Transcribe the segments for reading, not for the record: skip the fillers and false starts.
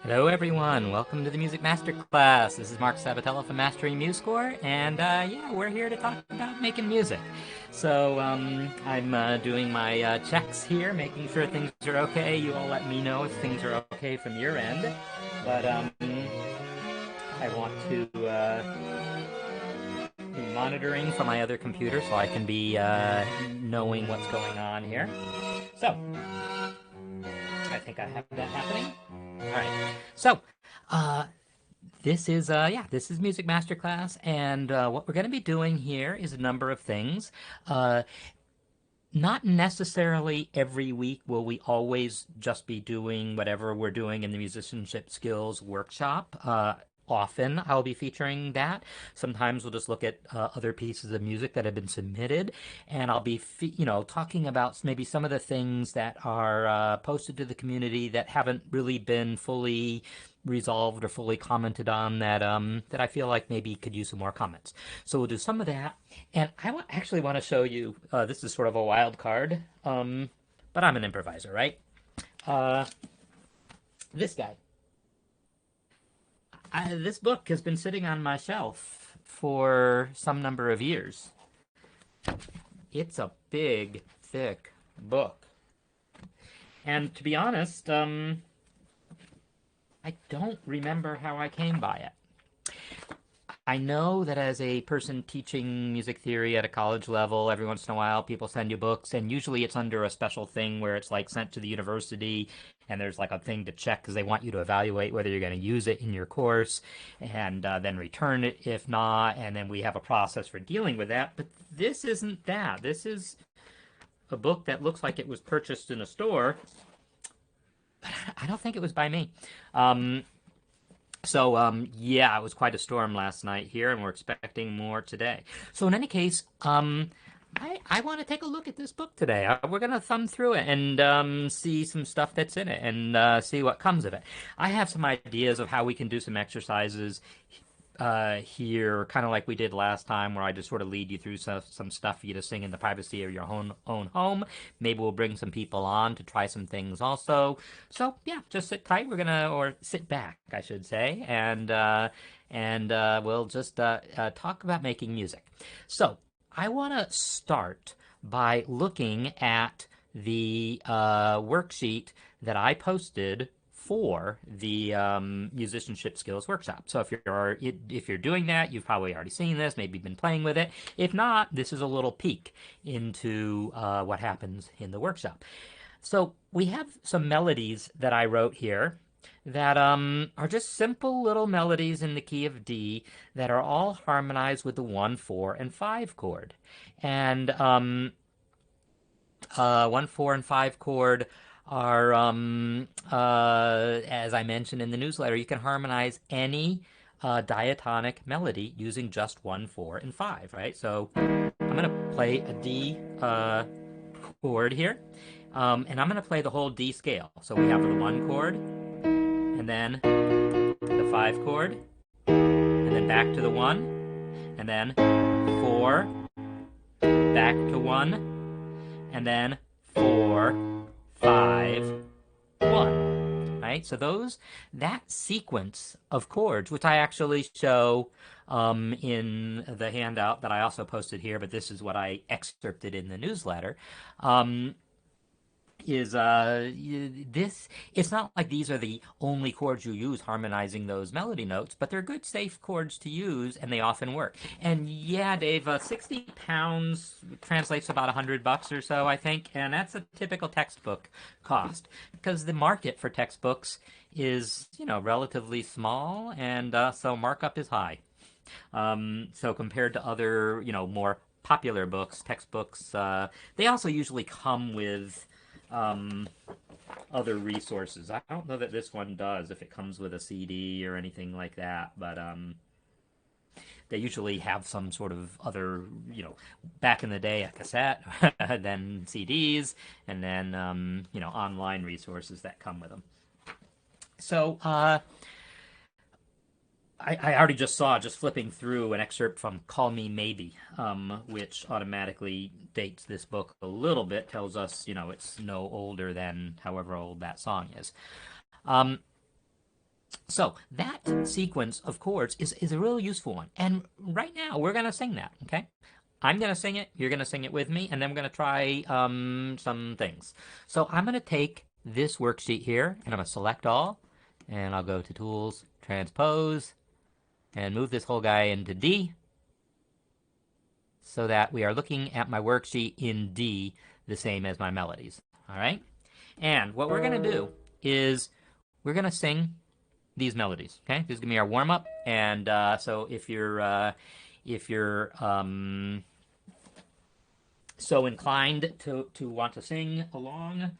Hello everyone, welcome to the Music Masterclass. This is Marc Sabatella from Mastering MuseScore, and yeah, we're here to talk about making music. So I'm doing my checks here, making sure things are okay. You all let me know if things are okay from your end. But I want to be monitoring from my other computer so I can be knowing what's going on here. So I think I have that happening. All right. So, uh, this is Music Masterclass, and what we're going to be doing here is a number of things. Uh, Not necessarily every week will we always just be doing whatever we're doing in the Musicianship Skills Workshop. Often I'll be featuring that. Sometimes we'll just look at other pieces of music that have been submitted, and I'll be, talking about maybe some of the things that are posted to the community that haven't really been fully resolved or fully commented on that I feel like maybe could use some more comments. So we'll do some of that, and actually want to show you. This is sort of a wild card, but I'm an improviser, right? Uh, this guy. This book has been sitting on my shelf for some number of years. It's a big, thick book. And to be honest, I don't remember how I came by it. I know that as a person teaching music theory at a college level, every once in a while people send you books, and usually it's under a special thing where it's like sent to the university, and there's like a thing to check because they want you to evaluate whether you're going to use it in your course, and then return it if not, and then we have a process for dealing with that. But this isn't that. This is a book that looks like it was purchased in a store, but I don't think it was by me. Yeah, it was quite a storm last night here, and we're expecting more today. So in any case, I want to take a look at this book today. We're going to thumb through it and see some stuff that's in it and see what comes of it. I have some ideas of how we can do some exercises here, kind of like we did last time, where I just sort of lead you through some stuff for you to sing in the privacy of your own home. Maybe we'll bring some people on to try some things also. So yeah, just sit tight. Or sit back, I should say, and we'll just talk about making music. So I want to start by looking at the worksheet that I posted for the Musicianship Skills Workshop. So if you're doing that, you've probably already seen this, maybe been playing with it. If not, this is a little peek into what happens in the workshop. So we have some melodies that I wrote here that are just simple little melodies in the key of D that are all harmonized with the 1, 4, and 5 chord. And 1, 4, and 5 chord are, as I mentioned in the newsletter, you can harmonize any diatonic melody using just 1, 4, and 5, right? So I'm going to play a D chord here, and I'm going to play the whole D scale. So we have the 1 chord, and then the 5 chord, and then back to the 1, and then 4, back to 1, and then 4, 5, 1. Right? So that sequence of chords, which I actually show in the handout that I also posted here, but this is what I excerpted in the newsletter, is this it's not like these are the only chords you use harmonizing those melody notes, but they're good safe chords to use, and they often work. And yeah, Dave, 60 pounds translates about $100 or so, I think, and that's a typical textbook cost because the market for textbooks is relatively small, and so markup is high. So compared to other more popular books, textbooks, they also usually come with other resources. I don't know that this one does, if it comes with a CD or anything like that, but they usually have some sort of other, back in the day, a cassette, then CDs, and then, online resources that come with them. So, I already just saw, just flipping through, an excerpt from Call Me Maybe, which automatically dates this book a little bit, tells us, it's no older than however old that song is. So that sequence of chords is a real useful one. And right now we're going to sing that, okay? I'm going to sing it, you're going to sing it with me, and then we're going to try some things. So I'm going to take this worksheet here, and I'm going to select all, and I'll go to Tools, Transpose, and move this whole guy into D, so that we are looking at my worksheet in D, the same as my melodies, all right? And what we're going to do is we're going to sing these melodies, okay? This is gonna be our warm up, and so if you're so inclined to want to sing along,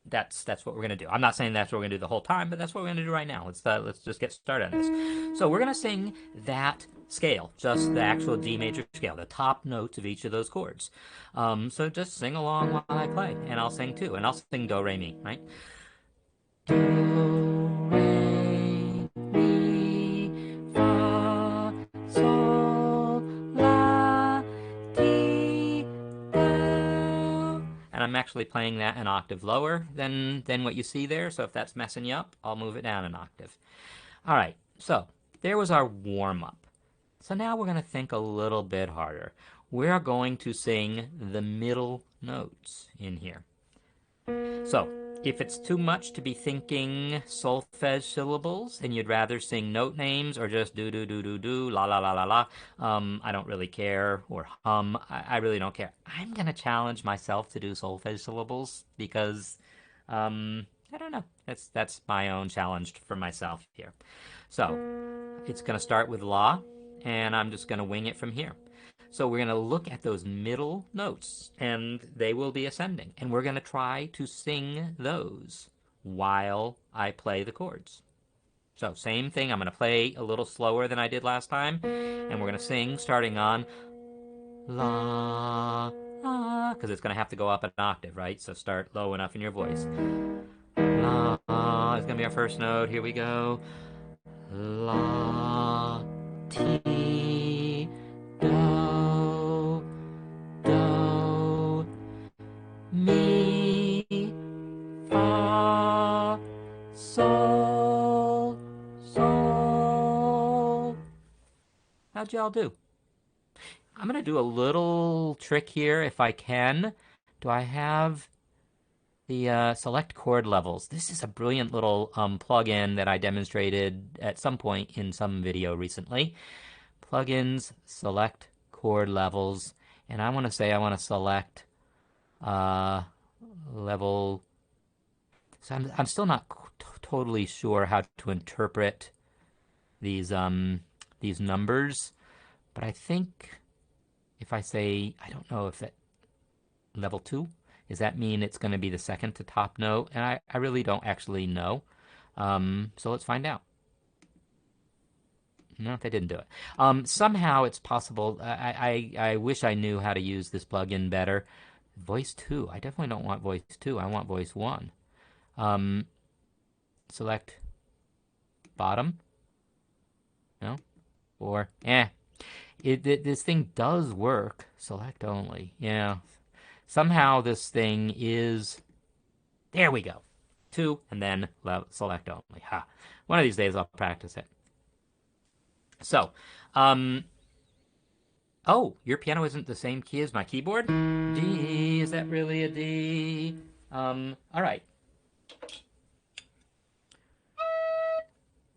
that's what we're gonna do. I'm not saying that's what we're gonna do the whole time, but that's what we're gonna do right now. Let's just get started on this. So we're gonna sing that scale, just the actual D major scale, the top notes of each of those chords. So just sing along while I play, and I'll sing too, and I'll sing Do Re Mi, right? Do, re, mi, fa, sol, la, ti, do. And I'm actually playing that an octave lower than what you see there. So if that's messing you up, I'll move it down an octave. All right, so there was our warm up. So now we're going to think a little bit harder. We're going to sing the middle notes in here. So if it's too much to be thinking solfege syllables and you'd rather sing note names or just do, do, do, do, do, la, la, la, la, la, I don't really care, or hum, I really don't care. I'm going to challenge myself to do solfege syllables because, I don't know. That's my own challenge for myself here. So it's going to start with la, and I'm just going to wing it from here. So we're going to look at those middle notes, and they will be ascending. And we're going to try to sing those while I play the chords. So same thing, I'm going to play a little slower than I did last time, and we're going to sing starting on la, la, because it's going to have to go up an octave, right? So start low enough in your voice. La is going to be our first note. Here we go. La, ti, do, do, mi, fa, sol, sol. How'd y'all do? I'm going to do a little trick here if I can. Do I have the select chord levels? This is a brilliant little plugin that I demonstrated at some point in some video recently. Plugins, select chord levels, and I want to say I want to select level. So I'm still not totally sure how to interpret these numbers, but I think if I say, I don't know if that level 2, does that mean it's going to be the second to top note? And I really don't actually know. So let's find out. No, they didn't do it. Somehow it's possible. I wish I knew how to use this plugin better. Voice 2. I definitely don't want voice 2. I want voice 1. Select bottom. No? Or, this thing does work. Select only. Yeah. Somehow this thing is... There we go. 2, and then select only. Ha. One of these days I'll practice it. So, oh, your piano isn't the same key as my keyboard? D, is that really a D? All right.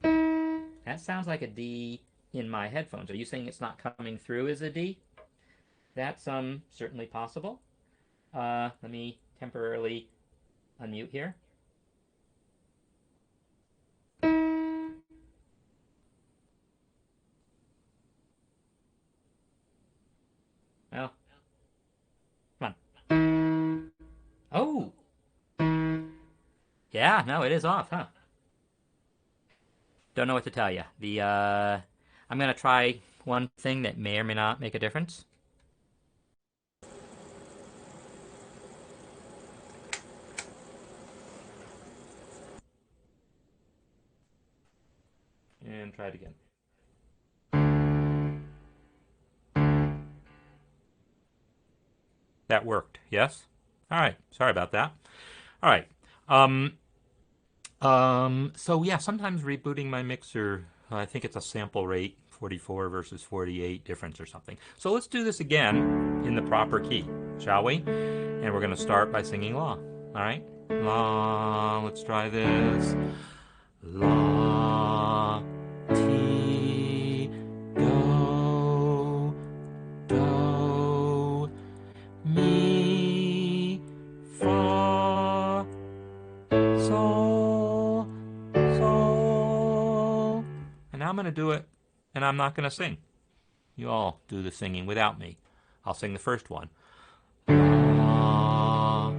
That sounds like a D in my headphones. Are you saying it's not coming through as a D? That's certainly possible. Let me temporarily unmute here. Well, come on. Oh! Yeah, no, it is off, huh? Don't know what to tell you. I'm going to try one thing that may or may not make a difference. And try it again. That worked, yes? All right, sorry about that. All right. So yeah, sometimes rebooting my mixer, I think it's a sample rate, 44 versus 48 difference or something. So let's do this again in the proper key, shall we? And we're going to start by singing La. All right? La, let's try this. La, ti, do, do, mi, fa, sol, sol. And now I'm going to do it, and I'm not going to sing. You all do the singing without me. I'll sing the first one. La.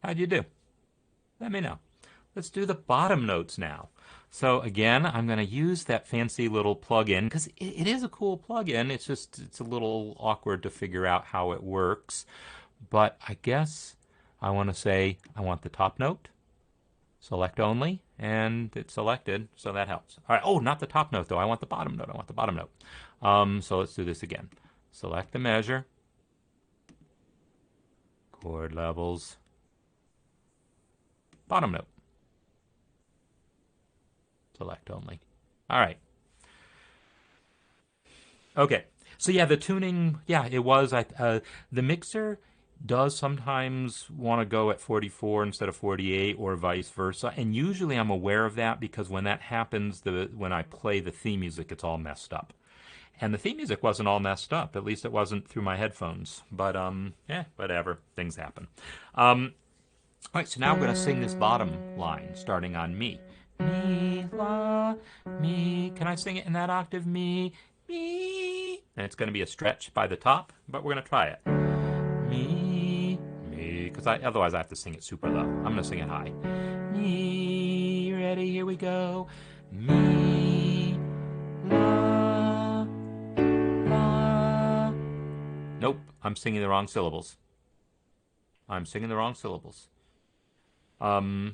How'd you do? Let me know. Let's do the bottom notes now. So again, I'm going to use that fancy little plug-in because it is a cool plug-in. It's a little awkward to figure out how it works. But I guess I want to say I want the top note, select only, and it's selected, so that helps. All right. Oh, not the top note though. I want the bottom note. I want the bottom note. So let's do this again. Select the measure, chord levels, bottom note. Select only. All right. Okay. So yeah, the tuning, yeah, it was. The mixer does sometimes want to go at 44 instead of 48 or vice versa. And usually I'm aware of that because when that happens, when I play the theme music, it's all messed up. And the theme music wasn't all messed up. At least it wasn't through my headphones. But yeah, whatever. Things happen. All right, so now I'm going to sing this bottom line starting on mi. Mi, la, mi. Can I sing it in that octave? Mi, mi. And it's going to be a stretch by the top, but we're going to try it. Mi, mi. Because otherwise I have to sing it super low. I'm going to sing it high. Mi, ready? Here we go. Mi, la, la. Nope, I'm singing the wrong syllables. I'm singing the wrong syllables. So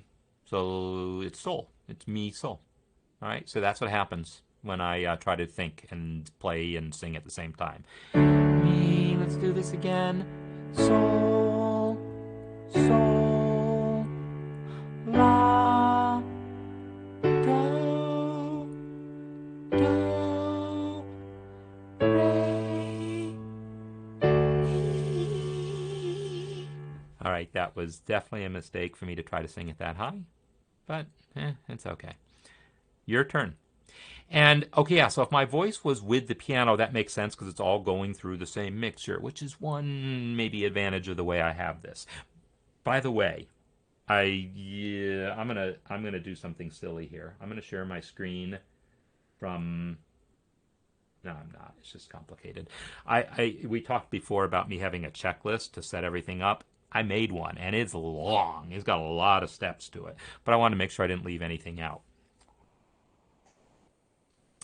it's sol. It's mi sol. All right. So that's what happens when I try to think and play and sing at the same time. Mi. Let's do this again. Sol. Sol. La. Do. Do. Re. Mi. All right, that was definitely a mistake for me to try to sing it that high, but it's okay. Your turn. And okay, yeah, so if my voice was with the piano, that makes sense because it's all going through the same mixture, which is one maybe advantage of the way I have this. By the way, I'm gonna do something silly here. I'm gonna share my screen from. No, I'm not. It's just complicated. We talked before about me having a checklist to set everything up. I made one, and it's long. It's got a lot of steps to it. But I wanted to make sure I didn't leave anything out.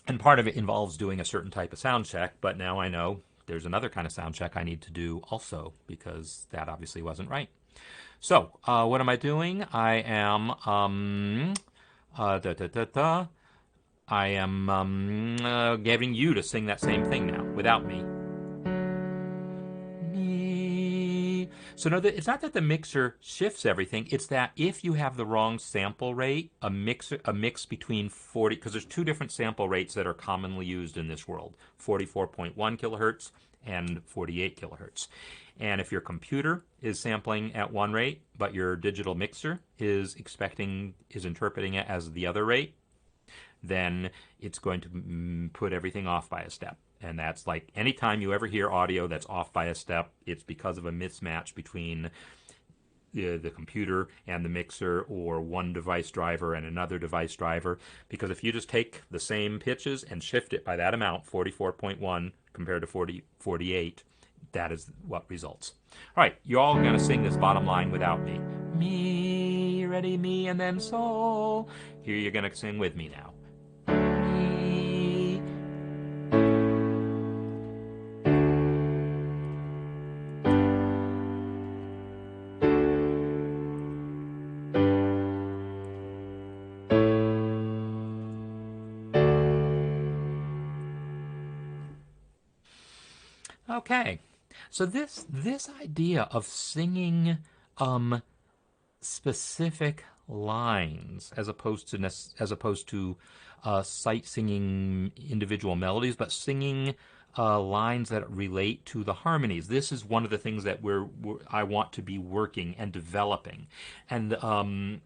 And part of it involves doing a certain type of sound check, but now I know there's another kind of sound check I need to do also, because that obviously wasn't right. So, what am I doing? I am, I am getting you to sing that same thing now, without me. So no, it's not that the mixer shifts everything. It's that if you have the wrong sample rate, a mix between 40, because there's two different sample rates that are commonly used in this world, 44.1 kilohertz and 48 kilohertz. And if your computer is sampling at one rate, but your digital mixer is interpreting it as the other rate, then it's going to put everything off by a step. And that's like anytime you ever hear audio that's off by a step, it's because of a mismatch between the computer and the mixer, or one device driver and another device driver. Because if you just take the same pitches and shift it by that amount, 44.1 compared to 48, that is what results. All right, you're all going to sing this bottom line without me. Mi, ready, mi, and then sol. Here you're going to sing with me now. Okay. So this idea of singing specific lines as opposed to sight singing individual melodies, but singing lines that relate to the harmonies. This is one of the things that I want to be working and developing, and I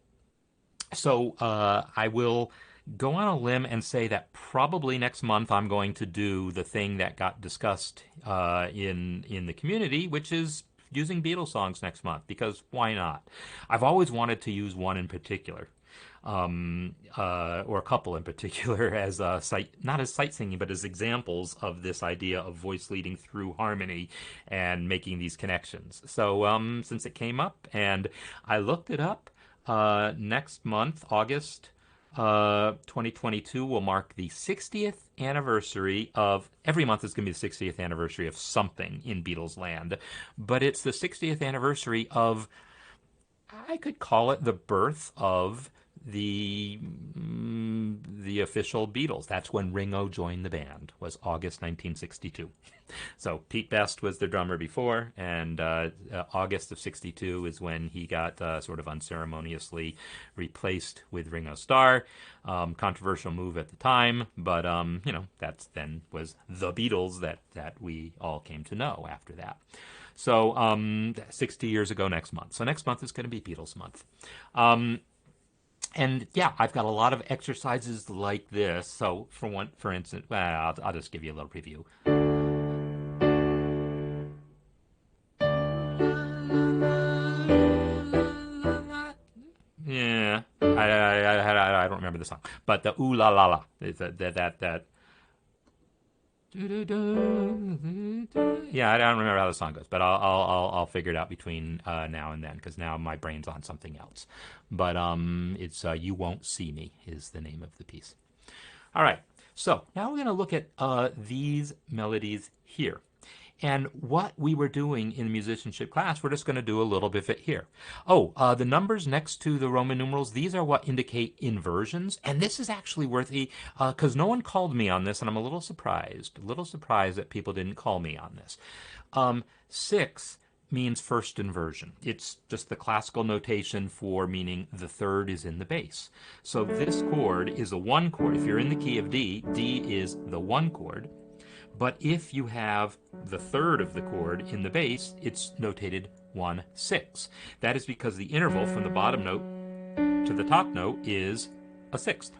will go on a limb and say that probably next month I'm going to do the thing that got discussed in the community, which is using Beatles songs next month, because why not? I've always wanted to use one in particular, or a couple in particular, as not as sight singing, but as examples of this idea of voice leading through harmony and making these connections. So since it came up and I looked it up, next month, August 2022, will mark the 60th anniversary of. Every month is going to be the 60th anniversary of something in Beatles land, but it's the 60th anniversary of, I could call it the birth of the official Beatles. That's when Ringo joined the band, was August 1962. So Pete Best was the drummer before, and August of 62 is when he got sort of unceremoniously replaced with Ringo Starr. Controversial move at the time, but that's then was the Beatles that we all came to know after that. So 60 years ago next month. So next month is going to be Beatles month. And yeah, I've got a lot of exercises like this. So for instance, well, I'll just give you a little preview. Yeah, I don't remember the song, but the ooh la la la is that. Yeah, I don't remember how the song goes, but I'll figure it out between now and then, because now my brain's on something else. But it's "You Won't See Me" is the name of the piece. All right, so now we're going to look at these melodies here. And what we were doing in the musicianship class, we're just going to do a little bit of it here. Oh, the numbers next to the Roman numerals, these are what indicate inversions. And this is actually worthy, because no one called me on this, and I'm a little surprised that people didn't call me on this. 6 means first inversion. It's just the classical notation for meaning the third is in the bass. So this chord is a 1 chord. If you're in the key of D, D is the 1 chord. But if you have the third of the chord in the bass, it's notated 1/6. That is because the interval from the bottom note to the top note is a sixth.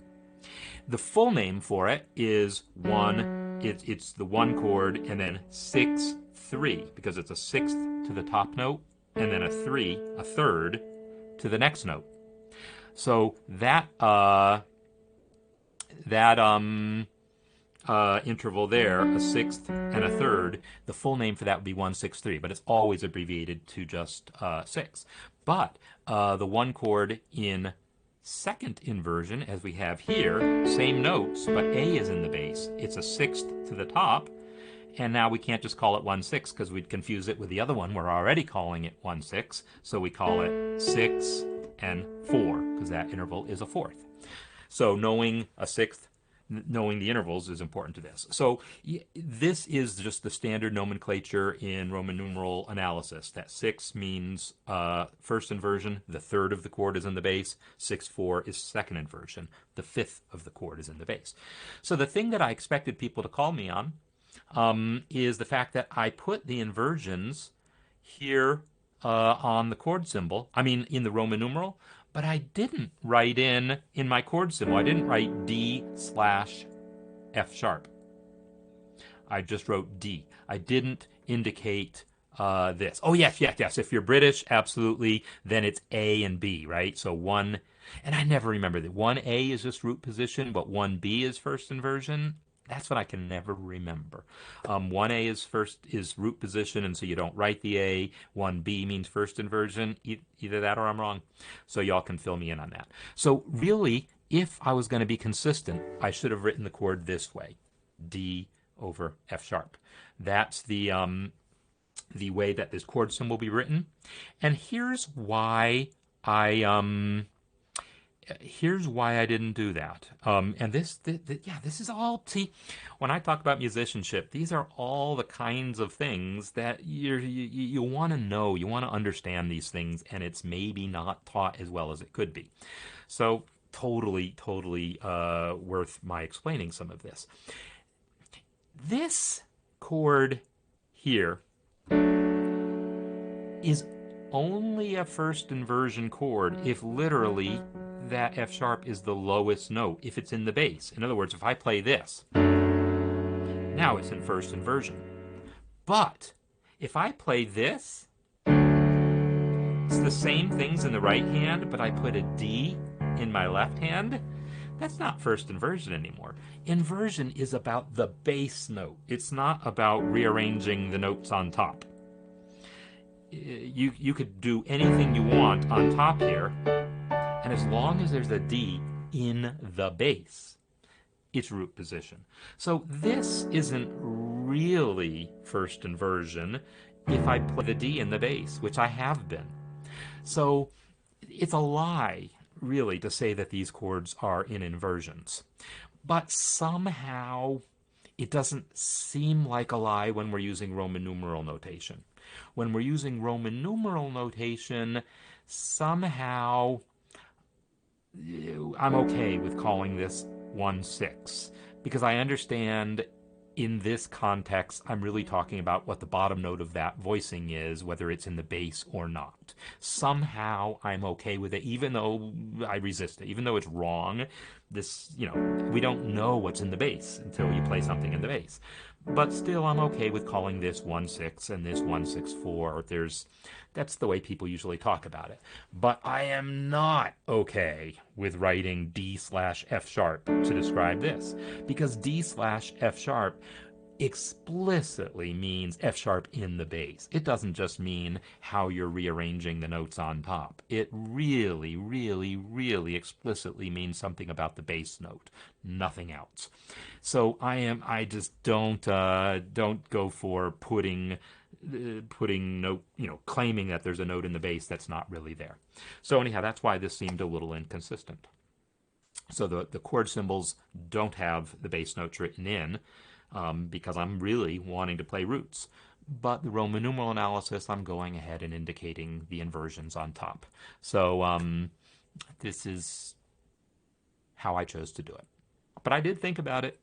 The full name for it is it's the 1 chord and then 6/3, because it's a sixth to the top note and then a third to the next note. So that interval there, a sixth and a third, the full name for that would be 1/6/3, but it's always abbreviated to just 6. But the 1 chord in second inversion, as we have here, same notes, but A is in the bass. It's a sixth to the top, and now we can't just call it 1/6 because we'd confuse it with the other one. We're already calling it 1/6, so we call it 6 and 4 because that interval is a fourth. So knowing a sixth, knowing the intervals is important to this. So this is just the standard nomenclature in Roman numeral analysis, that 6 means first inversion, the third of the chord is in the bass, 6/4 is second inversion, the fifth of the chord is in the bass. So the thing that I expected people to call me on is the fact that I put the inversions here on the chord symbol, in the Roman numeral, but I didn't write in my chord symbol. I didn't write D/F sharp. I just wrote D. I didn't indicate this. Oh, yes. If you're British, absolutely, then it's A and B, right? So 1, and I never remember that 1A is just root position, but 1B is first inversion. That's what I can never remember. 1A is root position, and so you don't write the A. 1B means first inversion. Either that or I'm wrong. So y'all can fill me in on that. So really, if I was going to be consistent, I should have written the chord this way, D over F sharp. That's the way that this chord symbol will be written. And here's why I here's why I didn't do that. And yeah, this is all, see, when I talk about musicianship, these are all the kinds of things that you want to know, you want to understand these things, and it's maybe not taught as well as it could be. So, totally worth my explaining some of this. This chord here is only a first inversion chord if literally that F sharp is the lowest note, if it's in the bass. In other words, if I play this, now it's in first inversion. But if I play this, it's the same things in the right hand, but I put a D in my left hand. That's not first inversion anymore. Inversion is about the bass note. It's not about rearranging the notes on top. You could do anything you want on top here, and as long as there's a D in the bass, it's root position. So this isn't really first inversion if I play the D in the bass, which I have been. So it's a lie, really, to say that these chords are in inversions. But somehow it doesn't seem like a lie when we're using Roman numeral notation. When we're using Roman numeral notation, somehow I'm okay with calling this 1/6 because I understand in this context, I'm really talking about what the bottom note of that voicing is, whether it's in the bass or not. Somehow I'm okay with it, even though I resist it, even though it's wrong. This, we don't know what's in the bass until you play something in the bass. But still, I'm okay with calling this 1/6 and this 1/6/4. That's the way people usually talk about it. But I am not okay with writing D/F sharp to describe this, because D/F sharp explicitly means F sharp in the bass. It doesn't just mean how you're rearranging the notes on top. It really explicitly means something about the bass note, nothing else. So I just don't go for putting note, claiming that there's a note in the bass that's not really there. So anyhow, that's why this seemed a little inconsistent. So the chord symbols don't have the bass notes written in, because I'm really wanting to play roots. But the Roman numeral analysis, I'm going ahead and indicating the inversions on top. So this is how I chose to do it. But I did think about it.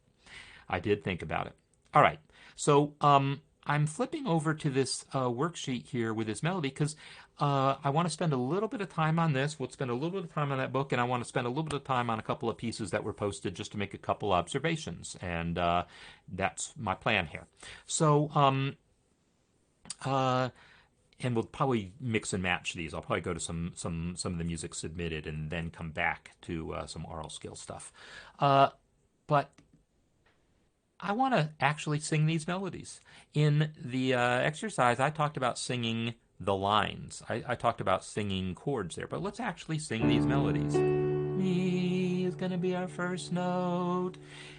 All right. So I'm flipping over to this worksheet here with this melody because I want to spend a little bit of time on this. We'll spend a little bit of time on that book, and I want to spend a little bit of time on a couple of pieces that were posted just to make a couple observations. And that's my plan here. So, and we'll probably mix and match these. I'll probably go to some of the music submitted and then come back to some oral skill stuff. But I want to actually sing these melodies. In the exercise, I talked about singing the lines. I talked about singing chords there, but let's actually sing these melodies. Mi is going to be our first note,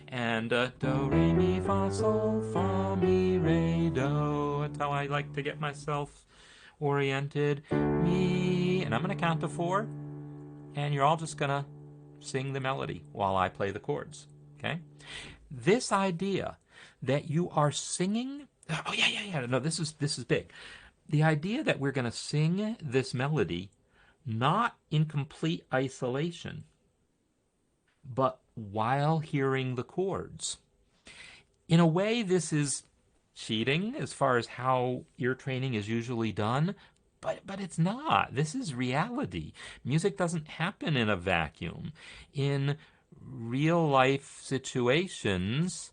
and do, re, mi, fa, sol, fa, mi, re, do. That's how I like to get myself oriented. Mi, and I'm going to count to 4, and you're all just going to sing the melody while I play the chords, okay? This idea that you are singing, no, this is big. The idea that we're going to sing this melody not in complete isolation, but while hearing the chords. In a way, this is cheating as far as how ear training is usually done, but it's not. This is reality. Music doesn't happen in a vacuum. In real life situations,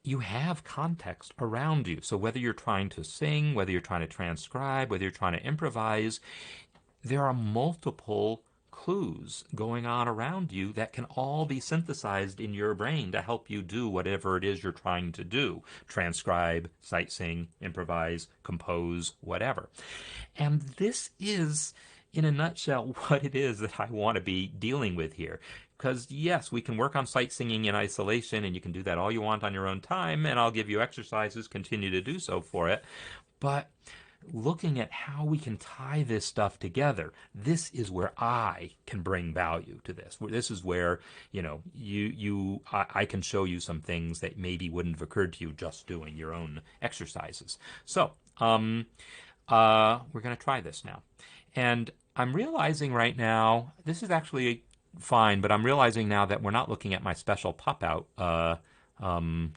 you have context around you. So whether you're trying to sing, whether you're trying to transcribe, whether you're trying to improvise, there are multiple clues going on around you that can all be synthesized in your brain to help you do whatever it is you're trying to do. Transcribe, sight sing, improvise, compose, whatever. And this is, in a nutshell, what it is that I want to be dealing with here. Because yes, we can work on sight singing in isolation, and you can do that all you want on your own time, and I'll give you exercises, continue to do so for it. But looking at how we can tie this stuff together. This is where I can bring value to this. This is where, I can show you some things that maybe wouldn't have occurred to you just doing your own exercises. So, we're going to try this now. And I'm realizing right now, this is actually fine, but I'm realizing now that we're not looking at my special pop-out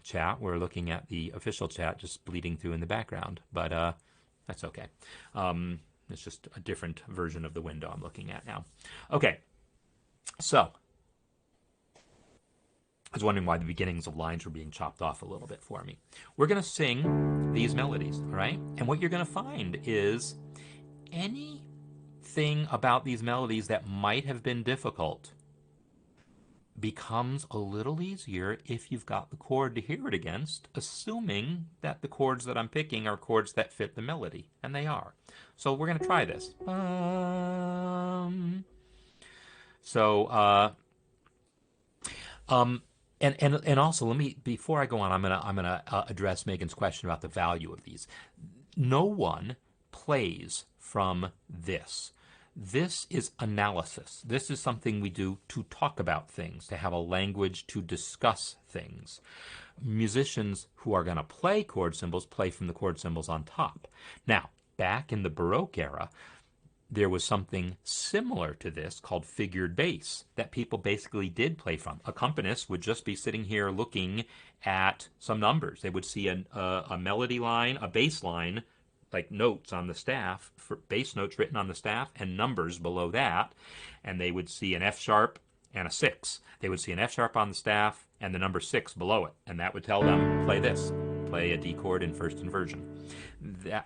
chat. We're looking at the official chat just bleeding through in the background. But that's okay. It's just a different version of the window I'm looking at now. Okay, so I was wondering why the beginnings of lines were being chopped off a little bit for me. We're going to sing these melodies, all right? And what you're going to find is anything about these melodies that might have been difficult becomes a little easier if you've got the chord to hear it against, assuming that the chords that I'm picking are chords that fit the melody, and they are. So we're going to try this. And also, let me, before I go on, I'm gonna address Megan's question about the value of these. No one plays from this. This is analysis. This is something we do to talk about things, to have a language to discuss things. Musicians who are going to play chord symbols play from the chord symbols on top. Now, back in the Baroque era, there was something similar to this called figured bass that people basically did play from. Accompanists would just be sitting here looking at some numbers. They would see a melody line, a bass line, like notes on the staff, for bass notes written on the staff, and numbers below that. And they would see an F sharp and a 6. They would see an F sharp on the staff and the number 6 below it. And that would tell them, play this, play a D chord in first inversion.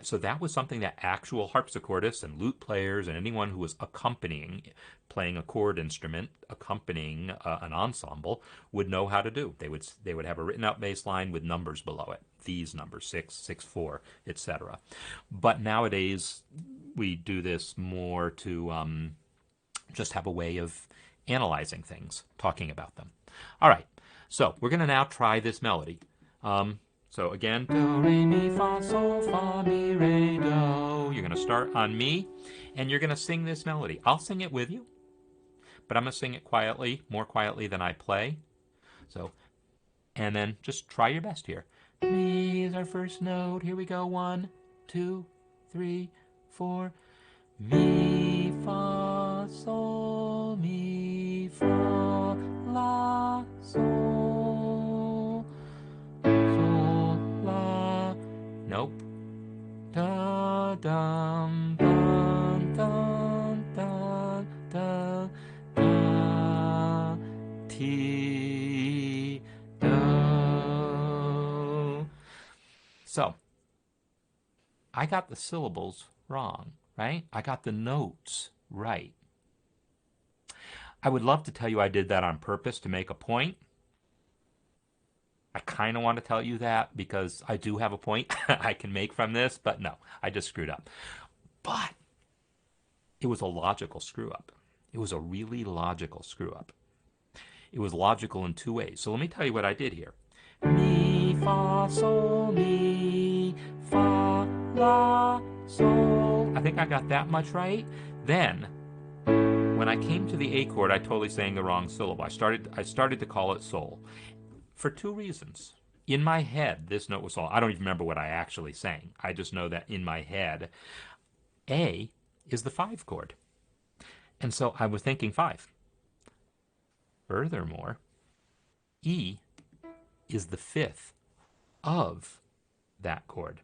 So that was something that actual harpsichordists and lute players and anyone who was accompanying, playing a chord instrument, accompanying an ensemble, would know how to do. They would have a written out bass line with numbers below it. These numbers, 6, 6, 4, etc. But nowadays, we do this more to just have a way of analyzing things, talking about them. All right, so we're going to now try this melody. So again, do, re, mi, fa, sol, fa, mi, re, do. You're going to start on mi, and you're going to sing this melody. I'll sing it with you, but I'm going to sing it quietly, more quietly than I play. So, and then just try your best here. Mi is our first note. Here we go. 1, 2, 3, 4. Mi, fa, sol, mi, fa, la, sol, sol, la. Nope. Da, dum, dum, dum, dum, dum, da, ti, do. So, I got the syllables wrong, right? I got the notes right. I would love to tell you I did that on purpose to make a point. I kind of want to tell you that because I do have a point I can make from this, but no, I just screwed up. But it was a logical screw up. It was a really logical screw up. It was logical in 2 ways. So let me tell you what I did here. Mi, fa, sol, mi, fa, la, sol. I think I got that much right. Then, when I came to the A chord, I totally sang the wrong syllable. I started to call it sol. For 2 reasons. In my head, this note was sol. I don't even remember what I actually sang. I just know that in my head, A is the 5 chord. And so I was thinking 5. Furthermore, E is the 5th of that chord.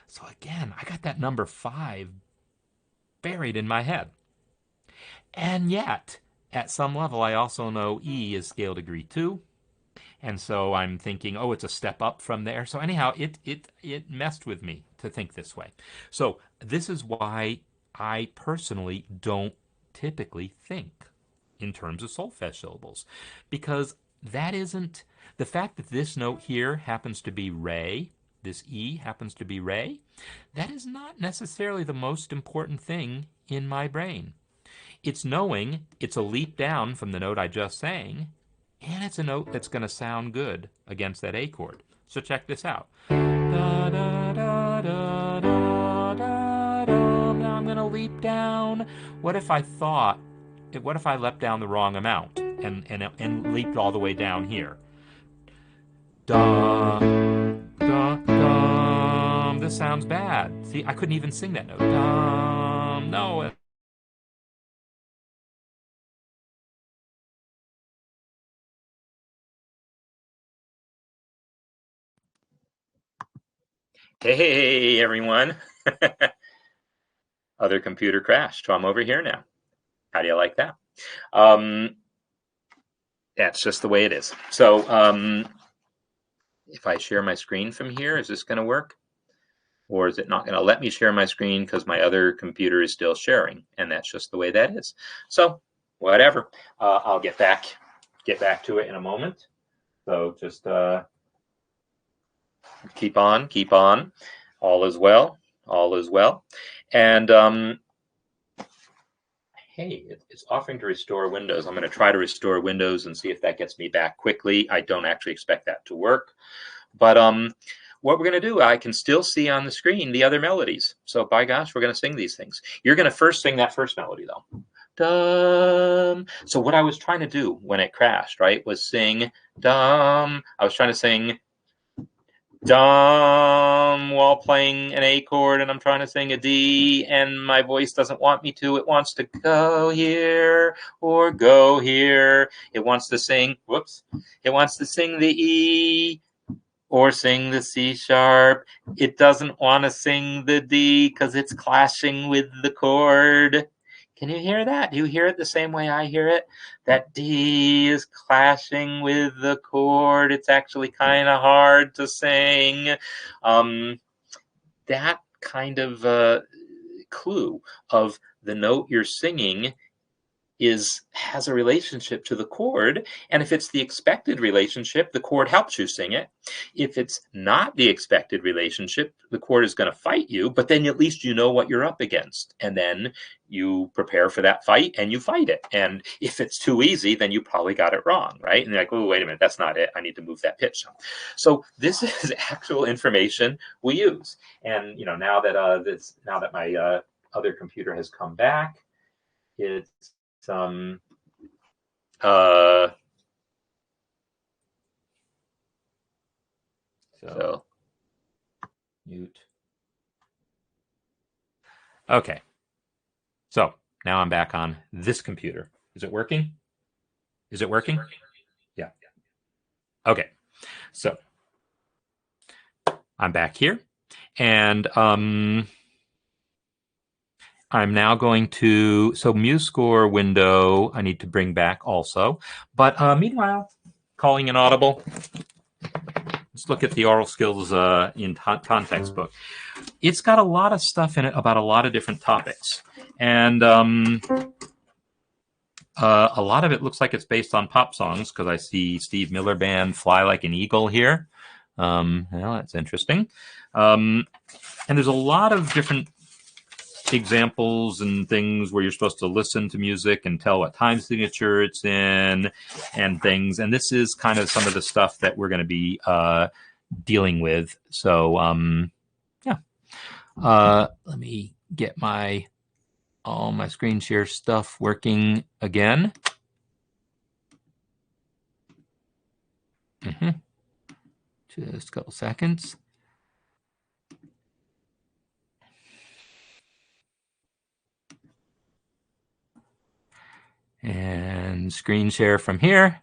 So again, I got that number 5 buried in my head. And yet, at some level, I also know E is scale degree 2. And so I'm thinking, oh, it's a step up from there. So anyhow, it messed with me to think this way. So this is why I personally don't typically think in terms of solfege syllables. Because that isn't, the fact that this note here happens to be re, this E happens to be re, that is not necessarily the most important thing in my brain. It's knowing it's a leap down from the note I just sang, and it's a note that's going to sound good against that A chord. So check this out. Da, da, da, da, da, da, leap down? What if I thought, what if I leapt down the wrong amount and leaped all the way down here? Da, da, dum. This sounds bad. See, I couldn't even sing that note. Dum, no. Hey, everyone. Other computer crashed, so I'm over here now. How do you like that? That's just the way it is. So if I share my screen from here, is this going to work? Or is it not going to let me share my screen because my other computer is still sharing? And that's just the way that is. So whatever. I'll get back to it in a moment. So just keep on. All is well. And hey, it's offering to restore Windows. I'm going to try to restore Windows and see if that gets me back quickly. I don't actually expect that to work. But what we're going to do, I can still see on the screen the other melodies. So by gosh, we're going to sing these things. You're going to first sing that first melody, though. Dum. So what I was trying to do when it crashed, right, was sing dum. I was trying to sing dum while playing an A chord, and I'm trying to sing a D, and my voice doesn't want me to. It wants to go here or go here. It wants to sing, it wants to sing the E or sing the C sharp. It doesn't want to sing the D because it's clashing with the chord. Can you hear that? Do you hear it the same way I hear it? That D is clashing with the chord. It's actually kind of hard to sing. That kind of clue of the note you're singing has a relationship to the chord, and if it's the expected relationship, the chord helps you sing it. If it's not the expected relationship, the chord is going to fight you, but then at least you know what you're up against, and then you prepare for that fight and you fight it. And if it's too easy, then you probably got it wrong, right? And you're like, oh, wait a minute, that's not it. I need to move that pitch. So this is actual information we use. And now that my other computer has come back, it's so mute. Okay. So now I'm back on this computer. Is it working? Is it working? Yeah. Okay. So I'm back here, and I'm now going to, so MuseScore window I need to bring back also. But meanwhile, calling an audible. Let's look at the oral skills in context book. It's got a lot of stuff in it about a lot of different topics. And a lot of it looks like it's based on pop songs, because I see Steve Miller Band, Fly Like an Eagle here. Well, that's interesting. And there's a lot of different examples and things where you're supposed to listen to music and tell what time signature it's in and things. And this is kind of some of the stuff that we're going to be dealing with. So, yeah. Let me get all my screen share stuff working again. Just a couple seconds. And screen share from here.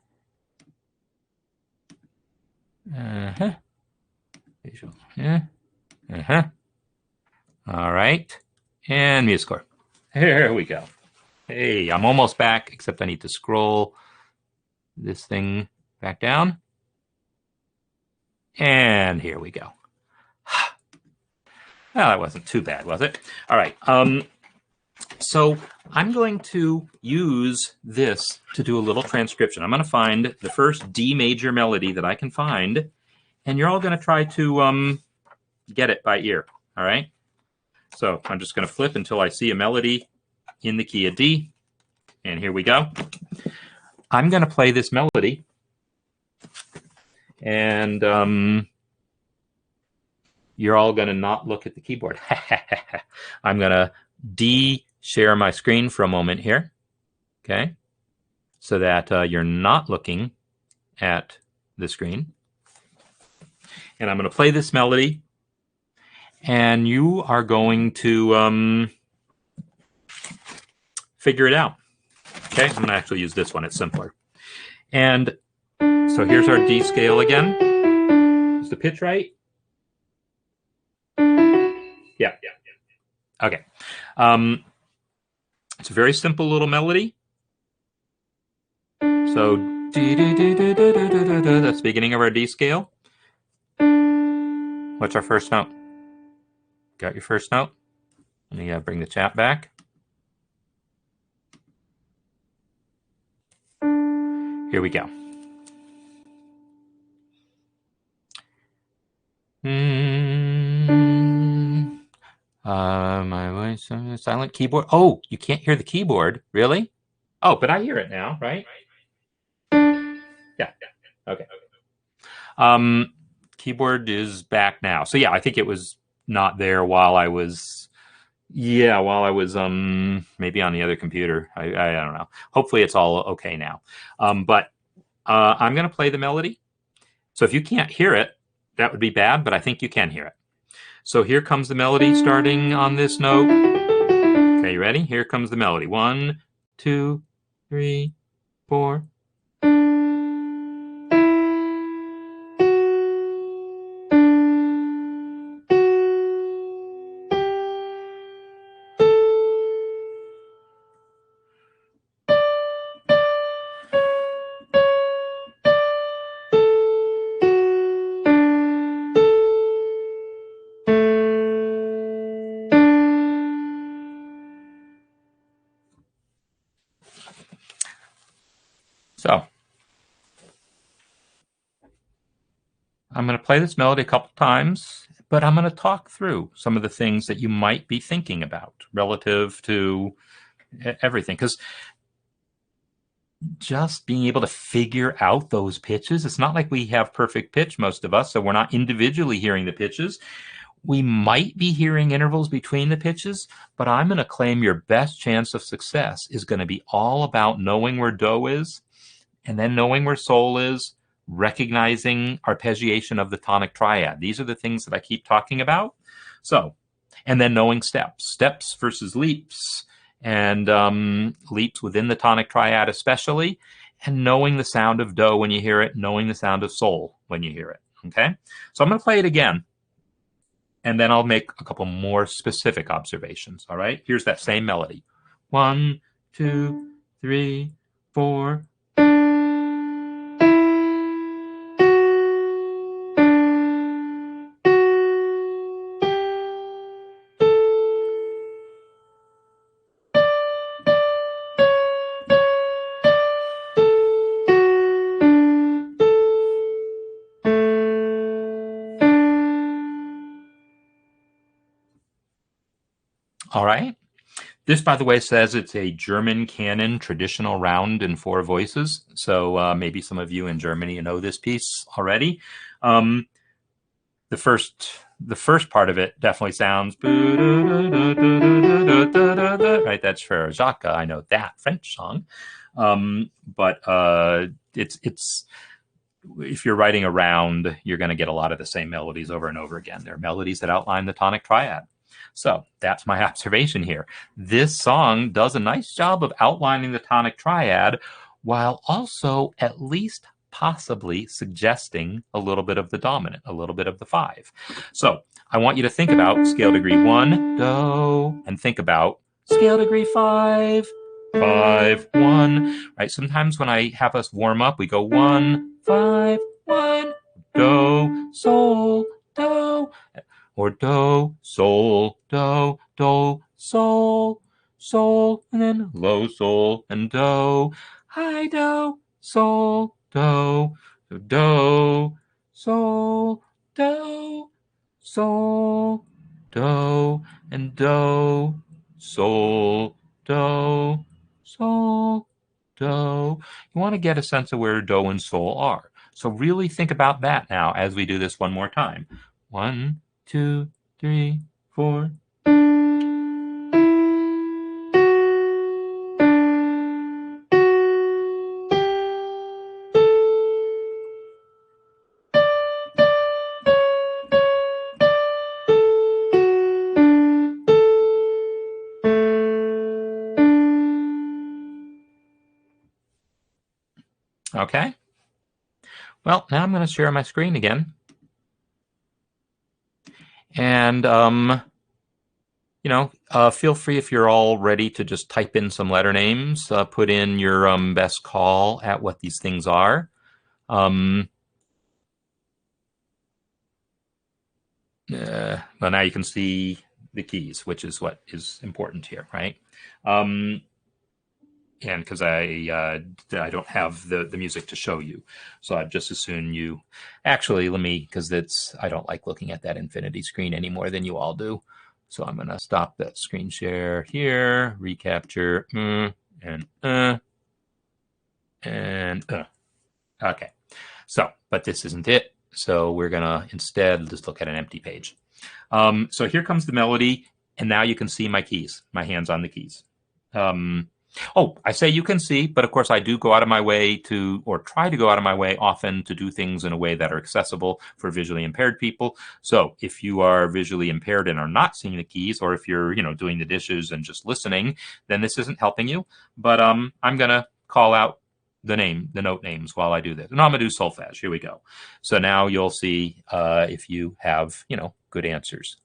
Visual. Yeah. All right. And MuseScore. Here we go. Hey, I'm almost back, except I need to scroll this thing back down. And here we go. Well, that wasn't too bad, was it? All right. So I'm going to use this to do a little transcription. I'm going to find the first D major melody that I can find, and you're all going to try to get it by ear. All right. So I'm just going to flip until I see a melody in the key of D, and here we go. I'm going to play this melody, and you're all going to not look at the keyboard. I'm going to de-share my screen for a moment here, okay, so that you're not looking at the screen. And I'm going to play this melody, and you are going to figure it out. Okay, I'm going to actually use this one. It's simpler. And so here's our D scale again. Is the pitch right? Yeah. Okay. It's a very simple little melody. So that's the beginning of our D scale. What's our first note? Got your first note? Let me bring the chat back. Here we go. My voice, silent keyboard. Oh, you can't hear the keyboard, really? Oh, but I hear it now, right? Yeah. Okay. Keyboard is back now. So yeah, I think it was not there while I was. Yeah, while I was maybe on the other computer. I don't know. Hopefully it's all okay now. But I'm going to play the melody. So if you can't hear it, that would be bad, but I think you can hear it. So here comes the melody starting on this note. Okay, you ready? Here comes the melody. 1, 2, 3, 4. So I'm going to play this melody a couple times, but I'm going to talk through some of the things that you might be thinking about relative to everything. Because just being able to figure out those pitches, it's not like we have perfect pitch, most of us, so we're not individually hearing the pitches. We might be hearing intervals between the pitches, but I'm going to claim your best chance of success is going to be all about knowing where do is, and then knowing where sol is, recognizing arpeggiation of the tonic triad. These are the things that I keep talking about. So, and then knowing steps versus leaps, and leaps within the tonic triad especially, and knowing the sound of do when you hear it, knowing the sound of sol when you hear it. Okay? So I'm going to play it again, and then I'll make a couple more specific observations. All right? Here's that same melody. 1, 2, 3, 4. All right. This, by the way, says it's a German canon traditional round in 4 voices. So maybe some of you in Germany know this piece already. The first part of it definitely sounds right. That's for Jacques. I know that French song, but it's if you're writing a round, you're going to get a lot of the same melodies over and over again. They're melodies that outline the tonic triad. So that's my observation here. This song does a nice job of outlining the tonic triad while also at least possibly suggesting a little bit of the dominant, a little bit of the 5. So I want you to think about scale degree 1, do, and think about scale degree 5, 5, 1. Right? Sometimes when I have us warm up, we go 1, 5, 1, do, sol, do. Or do, sol, do, sol, sol, and then low sol and do, high do, sol, do, do, sol, do, sol, do, and do, sol, do, sol, do. You want to get a sense of where do and sol are. So really think about that now as we do this one more time. 1, 2, 3, 4. Okay. Well, now I'm going to share my screen again. And, feel free if you're all ready to just type in some letter names, put in your best call at what these things are. Well, now you can see the keys, which is what is important here, right? And because I don't have the music to show you, so I'd just as soon you actually let me, because I don't like looking at that infinity screen any more than you all do. So I'm gonna stop that screen share here, recapture, and okay. So, but this isn't it. So we're gonna instead just look at an empty page. So here comes the melody, and now you can see my keys, my hands on the keys. I say you can see, but of course I do go out of my way to, or try to go out of my way often to do things in a way that are accessible for visually impaired people. So if you are visually impaired and are not seeing the keys, or if you're, doing the dishes and just listening, then this isn't helping you. But I'm gonna call out the note names while I do this. And I'm gonna do solfege. Here we go. So now you'll see if you have, good answers.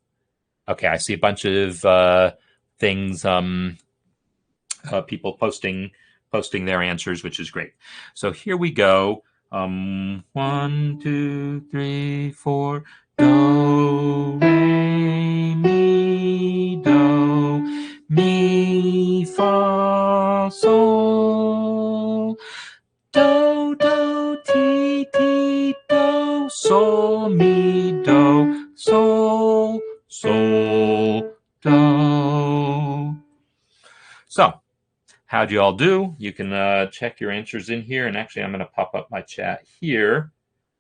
Okay, I see a bunch of things. People posting their answers, which is great. So here we go. 1, 2, 3, 4. Do, re, mi, do, mi, fa, sol. Do, do, ti, ti, do, sol, mi, do, sol, sol, do. So, how'd you all do? You can check your answers in here. And actually, I'm going to pop up my chat here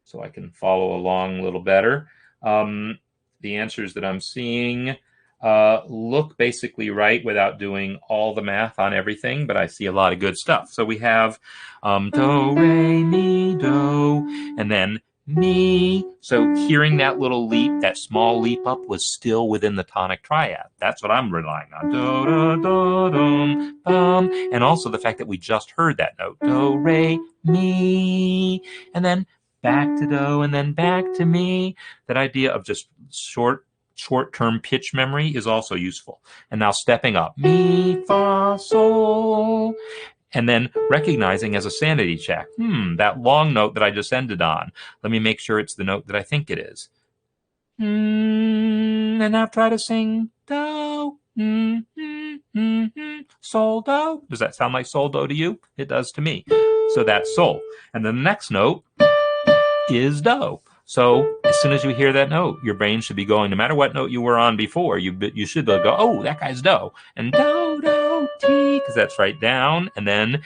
so I can follow along a little better. The answers that I'm seeing look basically right without doing all the math on everything, but I see a lot of good stuff. So we have do, re, mi, do, and then mi. So hearing that little leap, that small leap up, was still within the tonic triad. That's what I'm relying on. Do, do, do, dum, bum. And also the fact that we just heard that note. Do, re, mi. And then back to do, and then back to mi. That idea of just short-term pitch memory is also useful. And now stepping up. Mi, fa, sol. And then recognizing as a sanity check, that long note that I just ended on, let me make sure it's the note that I think it is. And now try to sing do, sol, do. Does that sound like sol, do to you? It does to me. So that's sol. And then the next note is do. So as soon as you hear that note, your brain should be going, no matter what note you were on before, you should go, oh, that guy's do. And do, do, ti, because that's right down. And then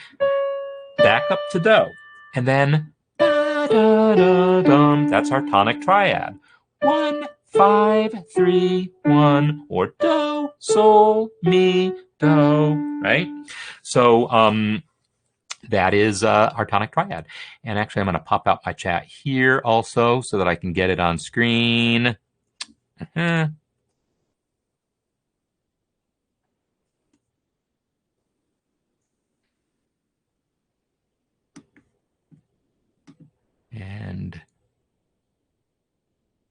back up to do. And then da, da, da, dum. That's our tonic triad. 1, 5, 3, 1, or do, sol, mi, do, right? So that is our tonic triad. And actually, I'm going to pop out my chat here also so that I can get it on screen. And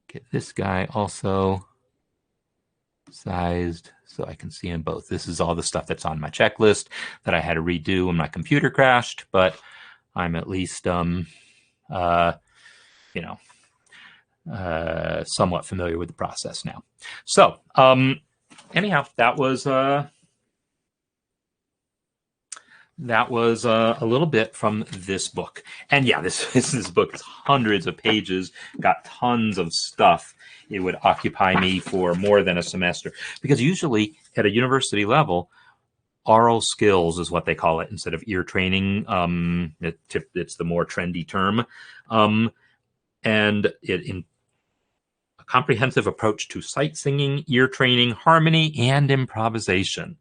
get this guy also sized so I can see them both. This is all the stuff that's on my checklist that I had to redo when my computer crashed, but I'm at least, somewhat familiar with the process now. So, anyhow, that was a little bit from this book. And yeah, this book is hundreds of pages, got tons of stuff. It would occupy me for more than a semester, because usually at a university level, oral skills is what they call it instead of ear training. It's the more trendy term. And in a comprehensive approach to sight singing, ear training, harmony, and improvisation.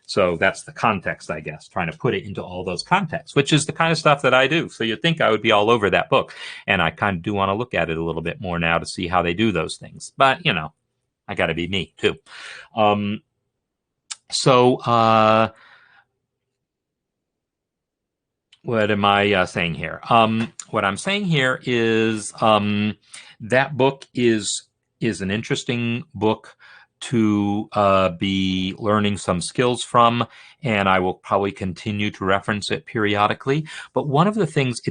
So that's the context, I guess, trying to put it into all those contexts, which is the kind of stuff that I do. So you'd think I would be all over that book. And I kind of do want to look at it a little bit more now to see how they do those things. But, I got to be me, too. what am I saying here? What I'm saying here is that book is an interesting book to be learning some skills from, and I will probably continue to reference it periodically. But one of the things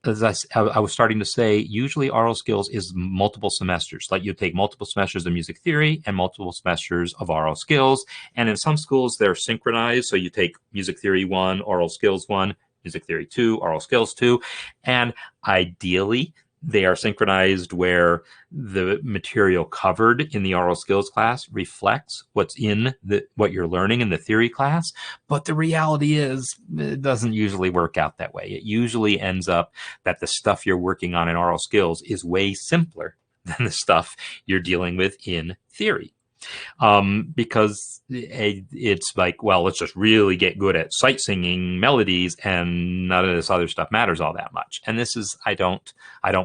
as I was starting to say, usually oral skills is multiple semesters. Like you take multiple semesters of music theory and multiple semesters of oral skills. And in some schools, they're synchronized. So you take music theory 1, oral skills 1, music theory 2, oral skills 2. And ideally, they are synchronized where the material covered in the oral skills class reflects what's in what you're learning in the theory class. But the reality is it doesn't usually work out that way. It usually ends up that the stuff you're working on in oral skills is way simpler than the stuff you're dealing with in theory. Because it's like, well, let's just really get good at sight singing melodies, and none of this other stuff matters all that much. And this is, I don't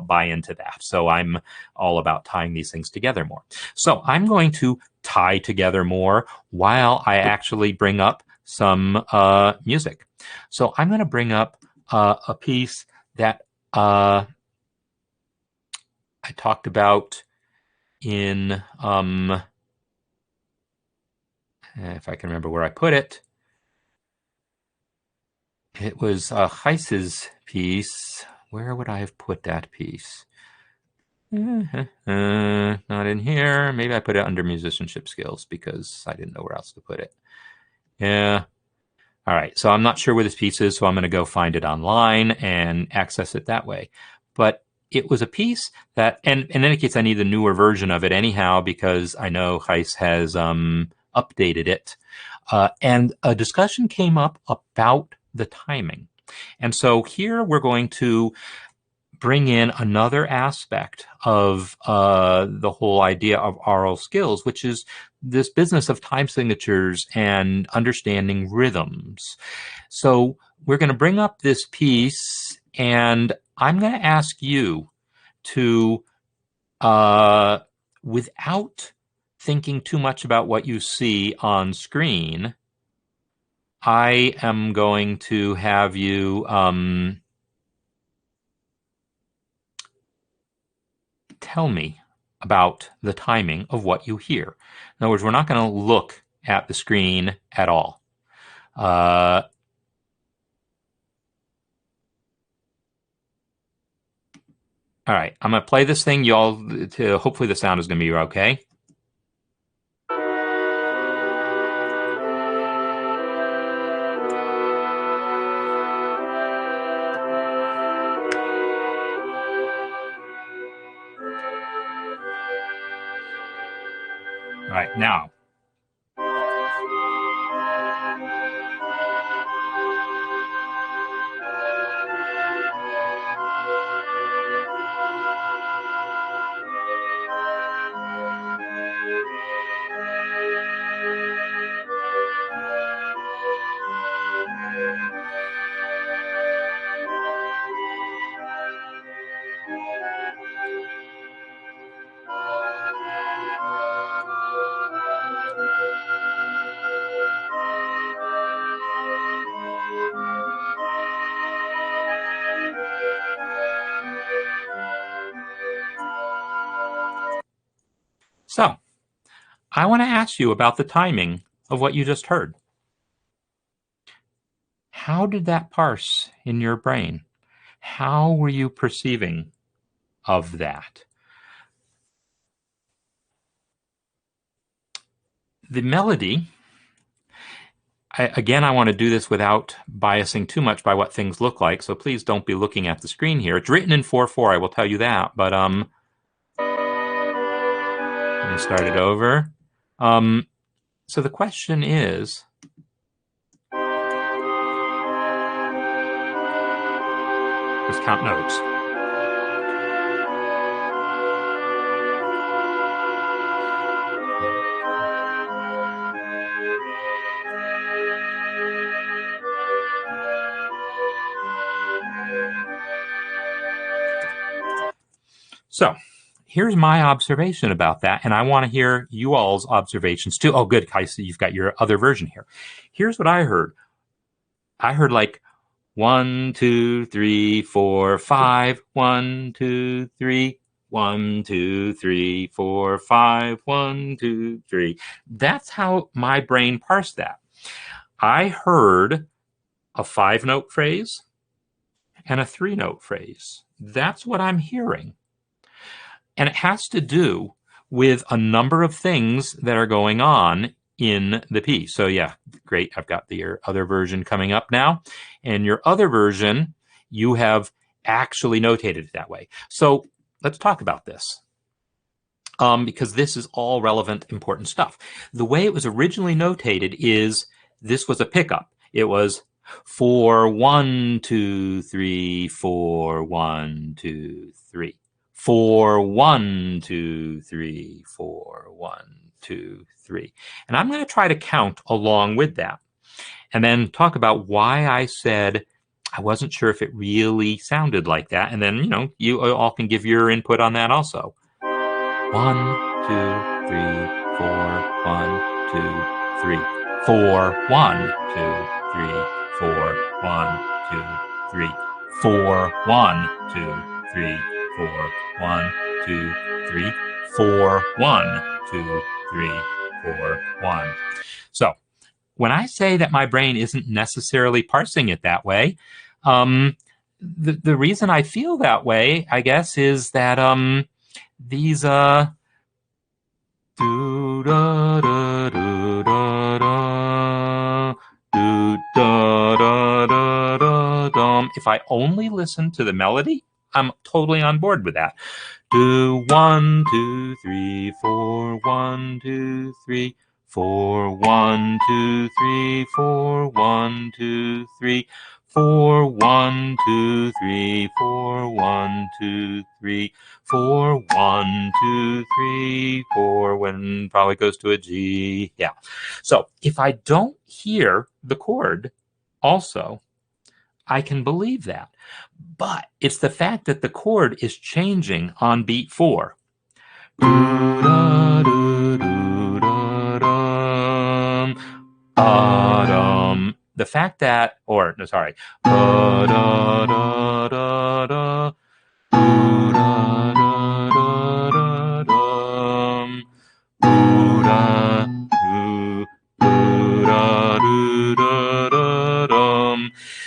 buy into that. So I'm all about tying these things together more. So I'm going to tie together more while I actually bring up some music. So I'm going to bring up a piece that I talked about in if I can remember where I put it. It was Gijs's piece. Where would I have put that piece? Not in here. Maybe I put it under musicianship skills because I didn't know where else to put it. Yeah. All right. So I'm not sure where this piece is, so I'm going to go find it online and access it that way. But it was a piece that, and in any case, I need the newer version of it anyhow because I know Gijs has updated it. And a discussion came up about the timing. And so here we're going to bring in another aspect of the whole idea of oral skills, which is this business of time signatures and understanding rhythms. So we're going to bring up this piece, and I'm going to ask you to, without thinking too much about what you see on screen, I am going to have you tell me about the timing of what you hear. In other words, we're not going to look at the screen at all. All right, I'm going to play this thing. Hopefully the sound is going to be okay. All right, now. So, I want to ask you about the timing of what you just heard. How did that parse in your brain? How were you perceiving of that? The melody, again, I want to do this without biasing too much by what things look like, so please don't be looking at the screen here. It's written in 4/4, I will tell you that, but let me start it over. So the question is, let's count notes. So here's my observation about that, and I want to hear you all's observations too. Oh, good, Kaisi, you've got your other version here. Here's what I heard. I heard like 1, 2, 3, 4, 5. 1, 2, 3. 1, 2, 3, 4, 5. 1, 2, 3. That's how my brain parsed that. I heard a 5-note phrase and a 3-note phrase. That's what I'm hearing. And it has to do with a number of things that are going on in the piece. So yeah, great. I've got your other version coming up now. And your other version, you have actually notated it that way. So let's talk about this. Because this is all relevant, important stuff. The way it was originally notated is this was a pickup. It was 4, 1, 2, 3, 4, 1, 2, 3. 4, 1, 2, 3, 4, 1, 2, 3. And I'm going to try to count along with that. And then talk about why I said I wasn't sure if it really sounded like that. And then, you all can give your input on that also. 1, 2, 3, 4, 1, 2, 3. 4, 1, 2, 3, 4, 1, 2, 3. 4, 1, 2, 3, 4, 1, 2, 3. 4, 1, 2, 3, 4, 1. So when I say that my brain isn't necessarily parsing it that way, the reason I feel that way, I guess, is that these do da da do da da do da da da da dum. If I only listen to the melody, I'm totally on board with that. Do 1, 2, 3, 4, 1, 2, 3, 4, 1, 2, 3, 4, 1, 2, 3. 4, 1, 2, 3, 4, 1, 2, 3, 4, 1, 2, 3, 4, when probably goes to a G. Yeah. So if I don't hear the chord also, I can believe that. But it's the fact that the chord is changing on beat 4. The fact that,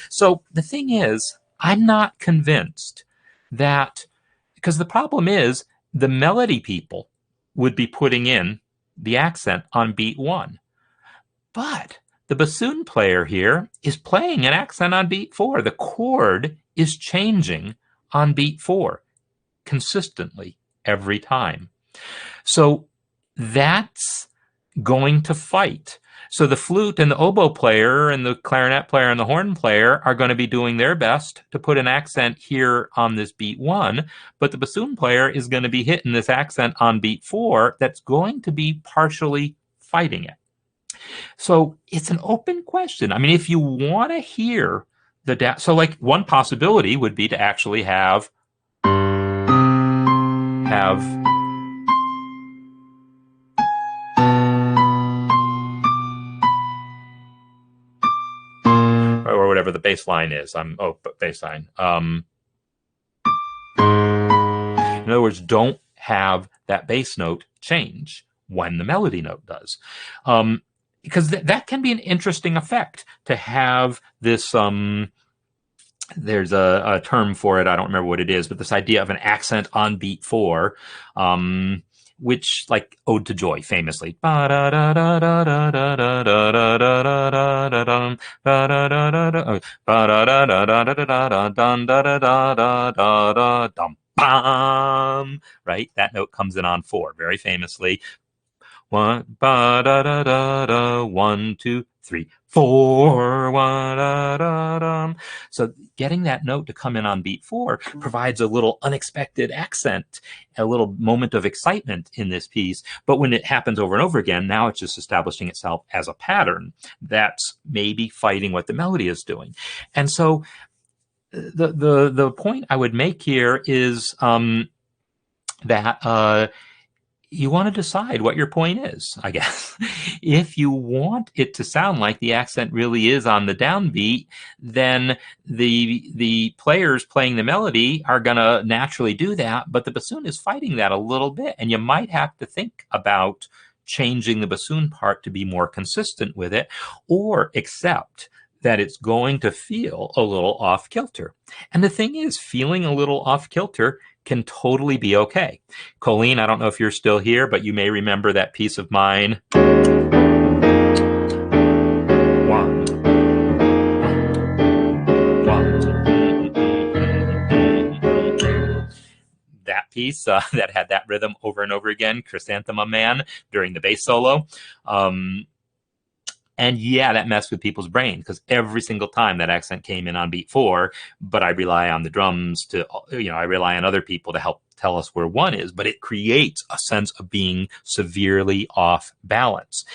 So the thing is, I'm not convinced that, because the problem is the melody people would be putting in the accent on beat 1. But the bassoon player here is playing an accent on beat 4. The chord is changing on beat 4 consistently every time. So that's going to fight. So the flute and the oboe player and the clarinet player and the horn player are going to be doing their best to put an accent here on this beat 1, but the bassoon player is going to be hitting this accent on beat 4 that's going to be partially fighting it. So it's an open question. I mean, if you want to hear the so like one possibility would be to actually have or whatever the bass line is. Bass line. In other words, don't have that bass note change when the melody note does. Because that can be an interesting effect to have this, there's a term for it, I don't remember what it is, but this idea of an accent on beat 4, which, like Ode to Joy, famously. Right? That note comes in on 4, very famously. 1, 1, 2, 3, 4. So getting that note to come in on beat 4 provides a little unexpected accent, a little moment of excitement in this piece. But when it happens over and over again, now it's just establishing itself as a pattern that's maybe fighting what the melody is doing. And so the point I would make here is that you want to decide what your point is, I guess. If you want it to sound like the accent really is on the downbeat, then the players playing the melody are going to naturally do that, but the bassoon is fighting that a little bit, and you might have to think about changing the bassoon part to be more consistent with it, or accept that it's going to feel a little off kilter. And the thing is, feeling a little off kilter can totally be okay. Colleen, I don't know if you're still here, but you may remember that piece of mine. That piece that had that rhythm over and over again, Chrysanthemum Man, during the bass solo. And yeah, that messed with people's brain, because every single time that accent came in on beat 4, but I rely on the drums to, I rely on other people to help tell us where 1 is, but it creates a sense of being severely off balance.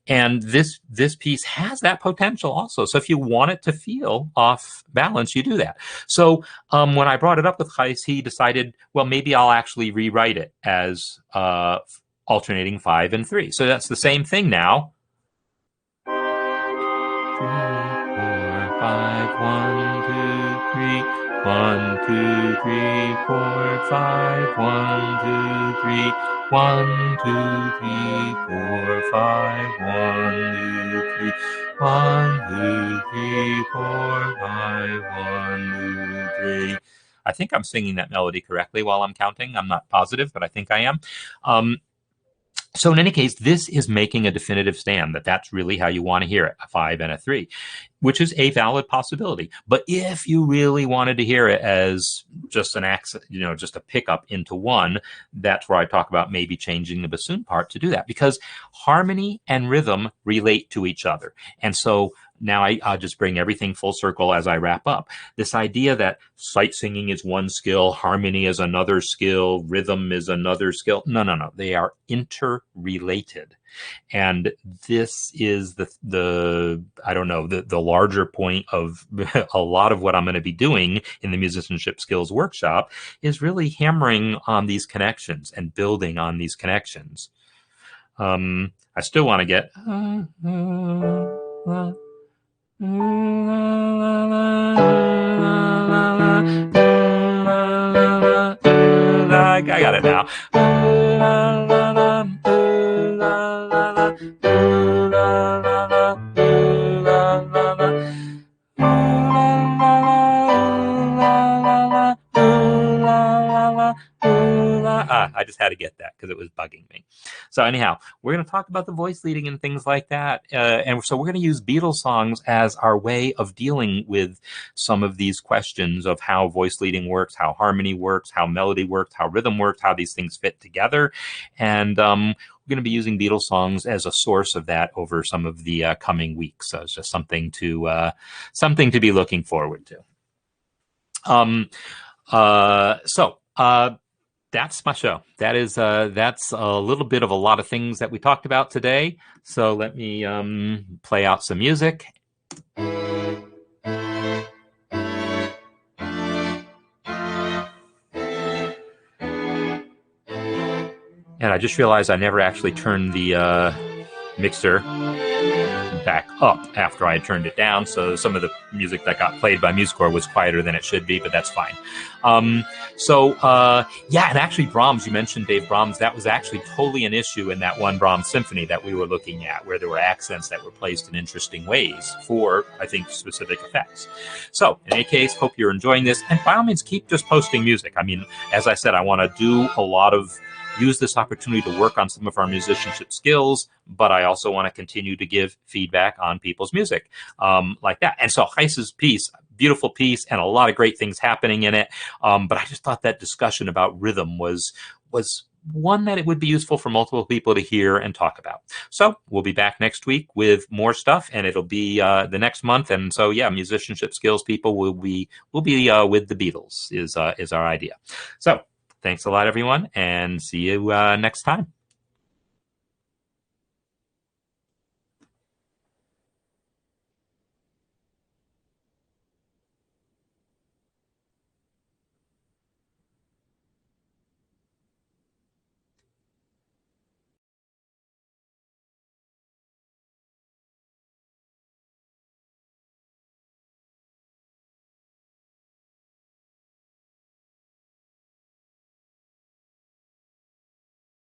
And this piece has that potential also. So if you want it to feel off balance, you do that. So when I brought it up with Gijs, he decided, well, maybe I'll actually rewrite it as alternating 5 and 3. So that's the same thing now. 3, 4, 5, 1, 2, 3. 1, 2, 3, 4, 5. 1, 2, 3. 1, 2, 3, 4, 5. 1, 2, 3. 1, 2, 3, 4, 5. 1, 2, 3. I think I'm singing that melody correctly while I'm counting. I'm not positive, but I think I am. So in any case, this is making a definitive stand that that's really how you want to hear it, a 5 and a 3, which is a valid possibility. But if you really wanted to hear it as just an accent, just a pickup into 1, that's where I talk about maybe changing the bassoon part to do that, because harmony and rhythm relate to each other. And so now I'll just bring everything full circle as I wrap up. This idea that sight singing is one skill, harmony is another skill, rhythm is another skill. No. They are interrelated. And this is the larger point of a lot of what I'm going to be doing in the Musicianship Skills Workshop is really hammering on these connections and building on these connections. I still want to get... I got it now. I just had to get that because it was bugging me. So anyhow, we're going to talk about the voice leading and things like that. And so we're going to use Beatles songs as our way of dealing with some of these questions of how voice leading works, how harmony works, how melody works, how rhythm works, how these things fit together. And we're going to be using Beatles songs as a source of that over some of the coming weeks. So it's just something to be looking forward to. That's my show. That's a little bit of a lot of things that we talked about today. So let me play out some music. And I just realized I never actually turned the mixer back up after I had turned it down, so some of the music that got played by MuseScore was quieter than it should be, but that's fine. And actually Brahms, you mentioned Dave Brahms, that was actually totally an issue in that one Brahms symphony that we were looking at, where there were accents that were placed in interesting ways for, I think, specific effects. So in any case, hope you're enjoying this, and by all means keep just posting music. I mean, as I said, I want to do use this opportunity to work on some of our musicianship skills, but I also want to continue to give feedback on people's music like that. And so Gijs's piece, beautiful piece, and a lot of great things happening in it. But I just thought that discussion about rhythm was one that it would be useful for multiple people to hear and talk about. So we'll be back next week with more stuff, and it'll be the next month. And so, yeah, musicianship skills people will be with the Beatles is our idea. So thanks a lot, everyone, and see you next time.